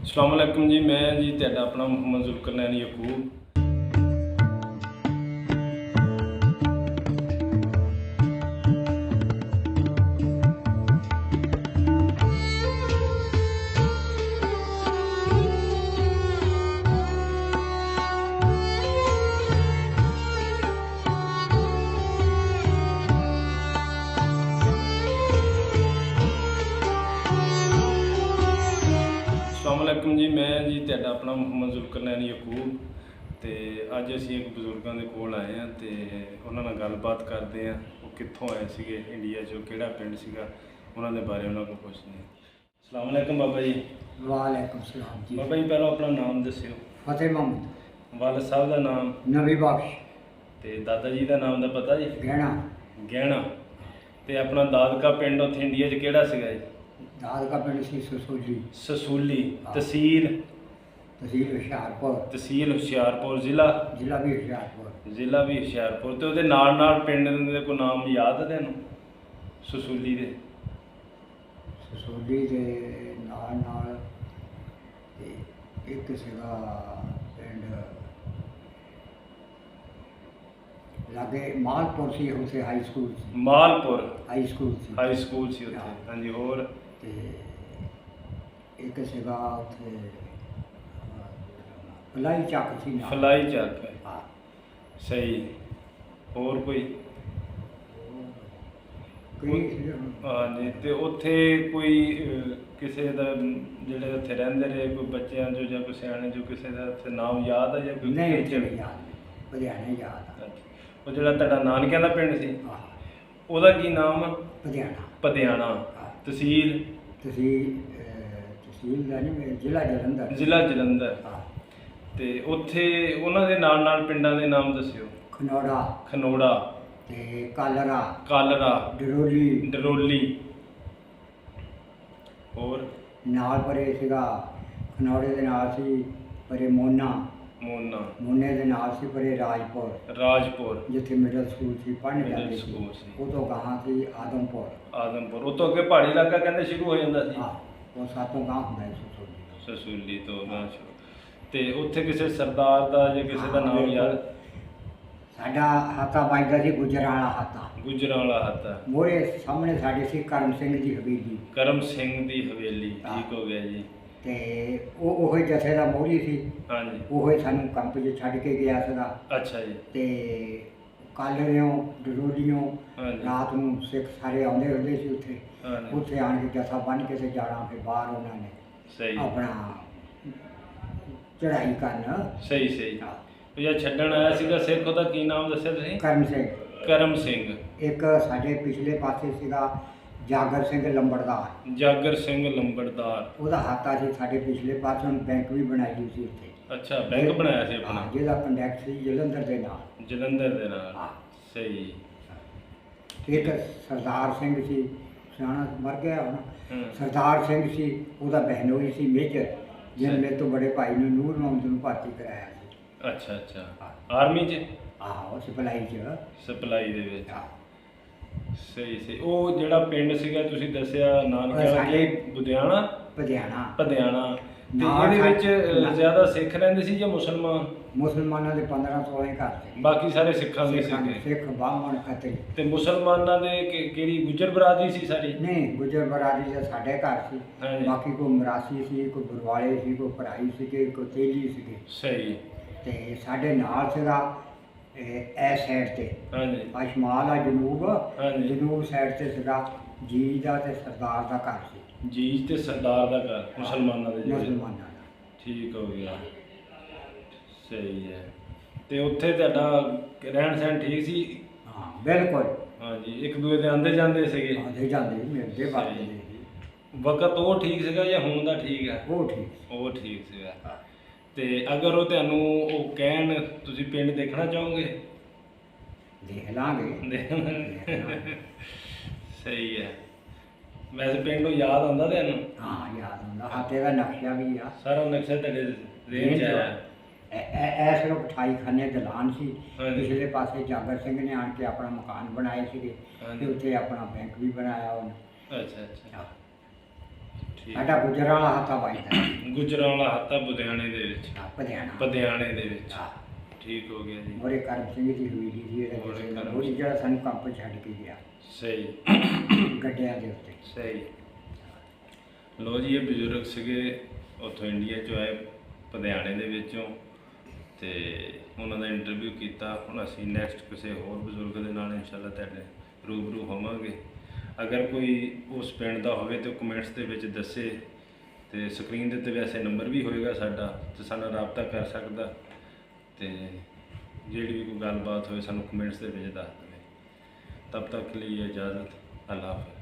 अस्सलाम वालेकुम जी, मैं जी ਤੁਹਾਡਾ ਆਪਣਾ ਮੁਹੰਮਦ ਜ਼ੁਲਕਰਨੈਨ ਯਕੂਬ। अस्सलाम वालेकुम जी, मैं जी ਤੁਹਾਡਾ ਆਪਣਾ ਮੁਹੰਮਦ ਜ਼ੁਲਕਰਨੈਨ ਯਕੂਬ। ਤੇ ਅੱਜ ਅਸੀਂ ਇੱਕ ਬਜ਼ੁਰਗਾਂ ਦੇ ਕੋਲ ਆਏ ਹਾਂ ਤੇ ਉਹਨਾਂ ਨਾਲ ਗੱਲਬਾਤ ਕਰਦੇ ਹਾਂ। ਉਹ ਕਿੱਥੋਂ ਆਏ ਸੀਗੇ ਇੰਡੀਆ 'ਚੋਂ, ਕਿਹੜਾ ਪਿੰਡ ਸੀਗਾ, ਉਹਨਾਂ ਦੇ ਬਾਰੇ ਉਹਨਾਂ ਕੋਲ ਪੁੱਛਦੇ ਹਾਂ। अस्सलाम वालेकुम बाबा जी। वालेकुम सलाम जी। बाबा जी ਪਹਿਲਾਂ ਆਪਣਾ ਨਾਮ ਦੱਸਿਓ। फतेह मोहम्मद। ਵਾਲਦ ਸਾਹਿਬ ਦਾ ਨਾਮ नबी बख्श। ਤੇ ਦਾਦਾ ਜੀ ਦਾ ਨਾਮ ਦਾ ਪਤਾ ਜੀ? गहना। ਗਹਿਣਾ। ਤੇ ਆਪਣਾ ਦਾਦਕਾ ਪਿੰਡ ਉੱਥੇ ਇੰਡੀਆ 'ਚ ਕਿਹੜਾ ਸੀਗਾ ਜੀ? दाद का पिंड सी ससोली। ਸਸੂਲੀ। ਤਹਿਸੀਲ तहसील हुशियारपुर। ਤਹਿਸੀਲ ਹੁਸ਼ਿਆਰਪੁਰ। ਜ਼ਿਲ੍ਹਾ जिला भी हुशियारपुर। ਜ਼ਿਲ੍ਹਾ ਵੀ ਹੁਸ਼ਿਆਰਪੁਰ। ਤੇ ਉਹਦੇ ਨਾਲ ਨਾਲ ਪਿੰਡ ਦੇ ਕੋਈ ਨਾਮ ਯਾਦ ਹੈ ਤੈਨੂੰ ਸਸੂਲੀ ਦੇ? ससोली के नाल ते एक सीगा पिंड लागे मालपुर सी, उसे हाई स्कूल सी। ਮਾਲਪੁਰ हाई स्कूल सी। ਹਾਈ ਸਕੂਲ ਸੀ ਉੱਥੇ। ਹਾਂਜੀ, ਹੋਰ? ते एक सीगा उथे फलाई चक सी नाल। ਫਲਾਈ ਚੱਕ। हाँ। ਸਹੀ। ਹੋਰ ਕੋਈ? कई सीगे। ਹਾਂਜੀ। ਤੇ ਉੱਥੇ ਕੋਈ ਕਿਸੇ ਦਾ ਜਿਹੜੇ ਉੱਥੇ ਰਹਿੰਦੇ ਰਹੇ ਕੋਈ ਬੱਚਿਆਂ ਚੋਂ ਜਾਂ ਕੋਈ ਸਿਆਣੇ ਚੋਂ ਕਿਸੇ ਦਾ ਉੱਥੇ ਨਾਮ ਯਾਦ ਹੈ ਜਾਂ ਕੋਈ? नहीं चले याद लुधियाने याद आ। ਅੱਛਾ। ਉਹ ਜਿਹੜਾ ਤੁਹਾਡਾ ਨਾਨਕਿਆਂ ਦਾ ਪਿੰਡ ਸੀ हाँ। ਉਹਦਾ ਕੀ ਨਾਮ ਆ? लुधियाना। ਪਧਿਆਣਾ। हाँ। ਤਹਿਸੀਲ तहसील का नहीं, जिला जलंधर। ਜ਼ਿਲ੍ਹਾ ਜਲੰਧਰ। हाँ। ਤੇ ਉੱਥੇ ਉਹਨਾਂ ਦੇ ਨਾਲ ਨਾਲ ਪਿੰਡਾਂ ਦੇ ਨਾਮ ਦੱਸਿਓ। खनौड़ा ਖਨੋੜਾ, ते कालरा, ਕਾਲਰਾ, डरोली। ਡਰੋਲੀ। ਹੋਰ? नाल परे सीगा खनौड़े दे नाल सी परे मोना। ਮੋਨਾ। मोने दे नाल सी परे राजपुर, ਰਾਜਪੁਰ। जिथे मिडल स्कूल सी पढ़ने Middle जाते सी। school सी। वो तो कहाँ सी आदमपुर। ਆਦਮਪੁਰ। ਉਹ ਤੋਂ ਅੱਗੇ ਪਹਾੜੀ ਇਲਾਕਾ ਕਹਿੰਦੇ ਸ਼ੁਰੂ ਹੋ ਜਾਂਦਾ ਸੀ। हाँ। वो सातों गांव होंगे ससोली। ਸਸੂਲੀ ਤੋਂ ਨਾ ਸ਼ੁਰੂ। ਤੇ ਉੱਥੇ ਕਿਸੇ ਸਰਦਾਰ ਦਾ ਜਾਂ ਕਿਸੇ ਦਾ ਨਾਮ ਯਾਦ? साडा हाथा बाजदा सी गुजरां वाला हाथा। ਗੁਜਰਾਂ ਵਾਲਾ ਹੱਤਾ। मोरे सामने साडे सी करम सिंह दी हवेली। ਕਰਮ ਸਿੰਘ ਦੀ ਹਵੇਲੀ। ਠੀਕ ਹੋ ਗਿਆ ਜੀ। ਤੇ ਉਹ ਜਥੇ ਦਾ ਮੋਹਰੀ ਸੀ। ਹਾਂਜੀ। ਉਹ ਸਾਨੂੰ ਕੰਪ 'ਚ ਛੱਡ ਕੇ ਗਿਆ ਸੀਗਾ। ਅੱਛਾ ਜੀ। ਤੇ ਕਾਲਰਿਓਂ ਡਰੋਲੀਓਂ ਹਾਂਜੀ। ਰਾਤ ਨੂੰ ਸਿੱਖ ਸਾਰੇ ਆਉਂਦੇ ਹੁੰਦੇ ਸੀ ਉੱਥੇ। ਹਾਂਜੀ। ਉੱਥੇ ਆਣ ਕੇ ਜਥਾ ਬੰਨ੍ਹ ਕੇ ਤੇ ਜਾਣਾ, ਫਿਰ ਬਾਹਰ ਉਹਨਾਂ ਨੇ ਸਹੀ ਆਪਣਾ ਚੜ੍ਹਾਈ ਕਰਨ। ਸਹੀ ਸਹੀ। ਉਹ ਜਿਹੜਾ ਛੱਡਣ ਆਇਆ ਸੀਗਾ ਸਿੱਖ, ਉਹਦਾ ਕੀ ਨਾਮ ਦੱਸਿਆ ਤੁਸੀਂ? ਕਰਮ ਸਿੰਘ। ਕਰਮ ਸਿੰਘ। ਇੱਕ ਸਾਡੇ ਪਿਛਲੇ ਪਾਸੇ ਸੀਗਾ ਜਾਗਰ ਸਿੰਘ ਲੰਬੜਦਾਰ। ਜਾਗਰ ਸਿੰਘ ਲੰਬੜਦਾਰ। ਉਹਦਾ ਹਾਤਾ ਸੀ ਸਾਡੇ ਪਿਛਲੇ ਪਾਸੇ। ਉਹਨੂੰ ਬੈਂਕ ਵੀ ਬਣਾਈ ਹੋਈ ਸੀ ਉੱਥੇ। ਅੱਛਾ, ਬੈਂਕ ਬਣਾਇਆ ਸੀ ਆਪਣਾ? ਹਾਂ, ਜਿਹਦਾ ਕੰਡੈਕਟ ਸੀ ਜਲੰਧਰ ਦੇ ਨਾਲ। ਜਲੰਧਰ ਦੇ ਨਾਲ। ਹਾਂ। ਸਹੀ। ਇੱਕ ਸਰਦਾਰ ਸਿੰਘ ਸੀ, ਸਿਆਣਾ ਮਰ ਗਿਆ ਹੁਣ। ਹੂੰ। ਸਰਦਾਰ ਸਿੰਘ ਸੀ, ਉਹਦਾ ਬਹਿਨੋਈ ਸੀ ਮੇਜਰ, ਜਿਹਨੇ ਮੇਰੇ ਤੋਂ ਬੜੇ ਭਾਈ ਨੂੰ ਨੂਰ ਮੁਹੰਮਦ ਨੂੰ ਭਰਤੀ ਕਰਾਇਆ ਸੀ। ਅੱਛਾ ਅੱਛਾ। ਆਰਮੀ 'ਚ? ਆਹੋ, ਸਿਪਲਾਈ 'ਚ। ਸਪਲਾਈ ਦੇ ਵਿੱਚ। ਹਾਂ। ਸਹੀ ਸਹੀ। ਉਹ ਜਿਹੜਾ ਪਿੰਡ ਸੀਗਾ ਤੁਸੀਂ ਦੱਸਿਆ ਨਾਨਕਿਆਂ ਦਾ, ਸਾਡੇ ਲੁਧਿਆਣਾ? ਪਧਿਆਣਾ। ਪਧਿਆਣਾ। ਤੇ ਨਾਲ ਇਹਦੇ ਵਿੱਚ ਸਾਡੇ- ਜ਼ਿਆਦਾ ਸਿੱਖ ਰਹਿੰਦੇ ਸੀ ਜਾਂ ਮੁਸਲਮਾਨ? ਮੁਸਲਮਾਨਾਂ ਦੇ 15-16 ਘਰ ਸੀ। ਬਾਕੀ ਸਾਰੇ ਸਿੱਖਾਂ ਦੇ ਸਿੱਖਾਂ ਦੇ, ਸੀਗੇ? ਸਿੱਖ ਬਾਹਮਣ ਖੱਤਰੀ। ਤੇ ਮੁਸਲਮਾਨਾਂ ਦੇ ਕਿਹੜੀ ਗੁੱਜਰ ਬਰਾਦਰੀ ਸੀ ਸਾਰੀ? ਨਹੀਂ, ਗੁਜਰ ਬਰਾਦਰੀ ਦਾ ਸਾਡੇ ਘਰ ਸੀ। ਹਾਂਜੀ। ਬਾਕੀ ਕੋਈ ਮਰਾਸੀ ਸੀ, ਕੋਈ ਬਰਵਾਲੇ ਸੀ, ਕੋਈ ਭਰਾਈ ਸੀਗੇ, ਕੋਈ ਤੇਲੀ ਸੀਗੇ। ਸਹੀ। ਤੇ ਸਾਡੇ ਨਾਲ ਸੀਗਾ ਇਹ ਸਾਈਡ ਤੇ ਹਾਂਜੀ। ਆ ਸ਼ਮਾਲ ਆ ਜਨੂਬ। ਹਾਂਜੀ। ਜਨੂਬ ਸਾਈਡ ਤੇ ਸੀਗਾ ਜੀ ਦਾ ਤੇ ਸਰਦਾਰ ਦਾ ਘਰ ਸੀ। ਜੀਜ ਤੇ ਸਰਦਾਰ ਦਾ ਘਰ ਮੁਸਲਮਾਨਾਂ ਦੇ ਜਿਹੜੇ? ਮੁਸਲਮਾਨਾਂ ਦਾ। ਠੀਕ ਹੋ ਗਿਆ। ਸਹੀ ਹੈ। ਤੇ ਉੱਥੇ ਤੁਹਾਡਾ ਰਹਿਣ ਸਹਿਣ ਠੀਕ ਸੀ? ਹਾਂ, ਬਿਲਕੁਲ। ਹਾਂਜੀ। ਇੱਕ ਦੂਏ ਦੇ ਆਂਦੇ ਜਾਂਦੇ ਸੀਗੇ? ਆਉਂਦੇ ਜਾਂਦੇ ਸੀ, ਮਿਲਦੇ ਵਰਤਦੇ ਸੀ। ਵਕਤ ਉਹ ਠੀਕ ਸੀਗਾ ਜਾਂ ਹੁਣ ਦਾ ਠੀਕ ਹੈ? ਉਹ ਠੀਕ। ਉਹ ਠੀਕ ਸੀਗਾ। ਤੇ ਅਗਰ ਉਹ ਤੁਹਾਨੂੰ ਉਹ ਕਹਿਣ ਤੁਸੀਂ ਪਿੰਡ ਦੇਖਣਾ ਚਾਹੋਗੇ? ਦੇਖ ਲਾਂਗੇ। ਸਹੀ ਹੈ। ਵੈਸੇ ਪਿੰਡ ਨੂੰ ਯਾਦ ਆਉਂਦਾ ਤੁਹਾਨੂੰ? ਹਾਂ, ਯਾਦ ਹੁੰਦਾ। ਹਾਤੇ ਦਾ ਨਕਸ਼ਾ ਵੀ ਆ। ਸਾਰਾ ਨਕਸ਼ਾ ਤੁਹਾਡੇ ਰੇਂਜ ਆਇਆ? ਐਸ ਲੋਕ 28 ਖਾਨੇ ਦਲਾਨ ਸੀ। ਹਾਂਜੀ। ਪਿਛਲੇ ਪਾਸੇ ਜਾਗਰ ਸਿੰਘ ਨੇ ਆਣ ਕੇ ਆਪਣਾ ਮਕਾਨ ਬਣਾਏ ਸੀਗੇ। ਹਾਂਜੀ। ਤੇ ਉੱਥੇ ਆਪਣਾ ਬੈਂਕ ਵੀ ਬਣਾਇਆ ਉਹਨੇ। ਅੱਛਾ ਅੱਛਾ। ਹਾਂ। ਠੀਕ ਸਾਡਾ ਗੁਜਰਾਲਾ ਹੱਥਾ ਵੱਜਦਾ ਗੁਜਰਾਂਵਾਲਾ ਹੱਤਾ ਬੁਧਿਆਣੇ ਦੇ ਵਿੱਚ, ਪਧਿਆਣਾ ਪਧਿਆਣੇ ਦੇ ਵਿੱਚ। ਹਾਂ। ਠੀਕ ਹੋ ਗਿਆ ਜੀ। ਮੋਰੇ ਕਰਮ ਸਿੰਘ ਦੀ ਹਵੇਲੀ ਸੀ ਮੋਹਰੇ ਕਰਮ ਉਹ ਜਿਹੜਾ ਸਾਨੂੰ ਕੰਪ ਛੱਡ ਕੇ ਗਿਆ ਸਹੀ ਗੱਡਿਆਂ ਦੇ ਉੱਤੇ। ਸਹੀ। ਲੋ ਜੀ, ਇਹ ਬਜ਼ੁਰਗ ਸੀਗੇ ਉੱਥੋਂ ਇੰਡੀਆ 'ਚੋਂ ਆਏ, ਪਧਿਆਣੇ ਦੇ ਵਿੱਚੋਂ, ਤੇ ਉਹਨਾਂ ਦਾ ਇੰਟਰਵਿਊ ਕੀਤਾ। ਹੁਣ ਅਸੀਂ ਨੈਕਸਟ ਕਿਸੇ ਹੋਰ ਬਜ਼ੁਰਗ ਦੇ ਨਾਲ ਇਨਸ਼ਾਅੱਲਾ ਤੁਹਾਡੇ ਰੂਬਰੂ ਹੋਵਾਂਗੇ। ਅਗਰ ਕੋਈ ਉਸ ਪਿੰਡ ਦਾ ਹੋਵੇ ਤਾਂ ਕਮੈਂਟਸ ਦੇ ਵਿੱਚ ਦੱਸੇ, ਤੇ ਸਕਰੀਨ ਦੇ ਉੱਤੇ ਵੈਸੇ ਨੰਬਰ ਵੀ ਹੋਏਗਾ ਸਾਡਾ, ਤੇ ਸਾਨੂੰ ਰਾਬਤਾ ਕਰ ਸਕਦਾ, ਤੇ ਜਿਹੜੀ ਵੀ ਕੋਈ ਗੱਲਬਾਤ ਹੋਵੇ ਸਾਨੂੰ ਕਮੈਂਟਸ ਦੇ ਵਿੱਚ ਦੱਸ ਦੇਵੇ। ਤਬ ਤੱਕ ਲਈ ਇਜਾਜ਼ਤ, ਅੱਲਾ ਹਾਫਿਜ਼।